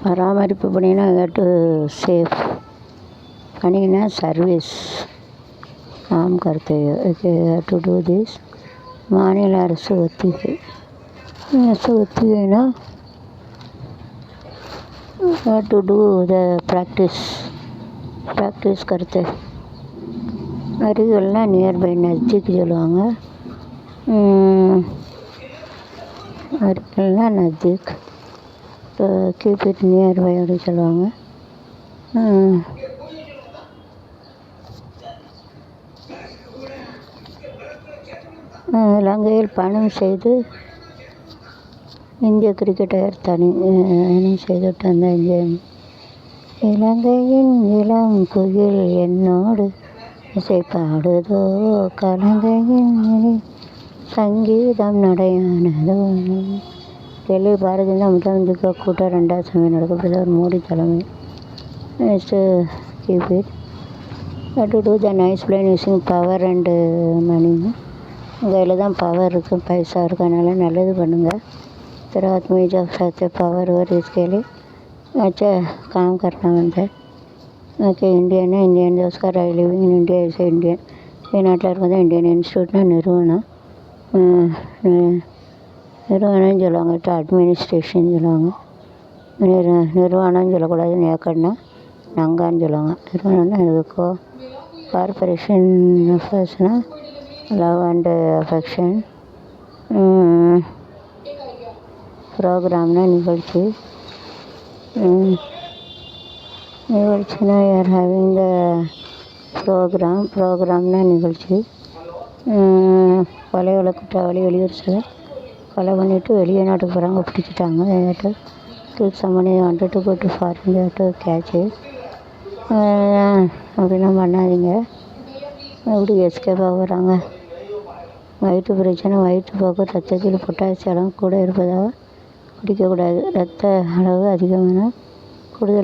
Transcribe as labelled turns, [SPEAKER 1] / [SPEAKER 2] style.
[SPEAKER 1] பராமரிப்பு பண்ணினா to safe பண்ணிங்கன்னா சர்வீஸ் काम करते हैं टू डू दिस மாநில அரசு ஒத்திகை ஒத்திகைனா टू डू द प्रैक्टिस करते அருகில்னா நியர்பை நஜ்திக் சொல்லுவாங்க அருகில்னா நஜ்திக் கீப் இட் நியர்பை அப்படி சொல்லுவாங்க இலங்கையில் பணம் செய்து இந்திய கிரிக்கெட்டர் செய்துவிட்டு வந்த இலங்கையின் இளம் குயில் என்னோடு இசை பாடுதோ கலங்கையின் சங்கீதம் நடையானதோ டெல்லி பாரதிய ஜனதா முதலமைச்சர் கூட்டம் 2வது சமயம் நடக்க பிரதமர் மோடி தலைமை keep it to do the nice plan using power and money உங்கள் கையில் தான் பவர் இருக்குது பைசா இருக்குது அதனால் நல்லது பண்ணுங்கள் रात में जब साथ पावर और इसके लिए अच्छा काम करना बनता है कि इंडियन है इंडियन उसका राय लिविंग इन इंडिया ऐसे इंडियन ये नाட்டில் இருக்கிறது இந்தியன் இன்ஸ்டியூட்னா நிறுவனம் நிறுவனம்னு சொல்லுவாங்க அட்மினிஸ்ட்ரேஷன் சொல்லுவாங்க நிறுவனம்னு சொல்லக்கூடாது நேக்கன்னா நங்கான்னு சொல்லுவாங்க நிறுவனம்னா இதுக்கோ கார்பரேஷன் அஃபேர்ஸ்னால் லவ் அண்டு அஃபெக்ஷன் ப்ரோக்ராம்னா நிகழ்ச்சி நிகழ்ச்சினா யார் ஹேவிங் த ப்ரோக்ராம்னா நிகழ்ச்சி கொலை வழக்குற்றவாளி வெளியூர் சிலர் கொலை பண்ணிவிட்டு வெளியே நாட்டுக்கு போகிறாங்க பிடிச்சிட்டாங்க ஏட்டு கிளிக் சம்மனி வந்துட்டு to go to foreign to catch அப்படிலாம் பண்ணாதீங்க எப்படி எஸ்கேப் ஆகுறாங்க வயிற்று பிரச்சனை வயிற்று போக்கு ரத்தத்தில் பொட்டாசியம் அளவு கூட இருப்பதாக குடிக்கக்கூடாது ரத்த அளவு அதிகமான கூடுதல்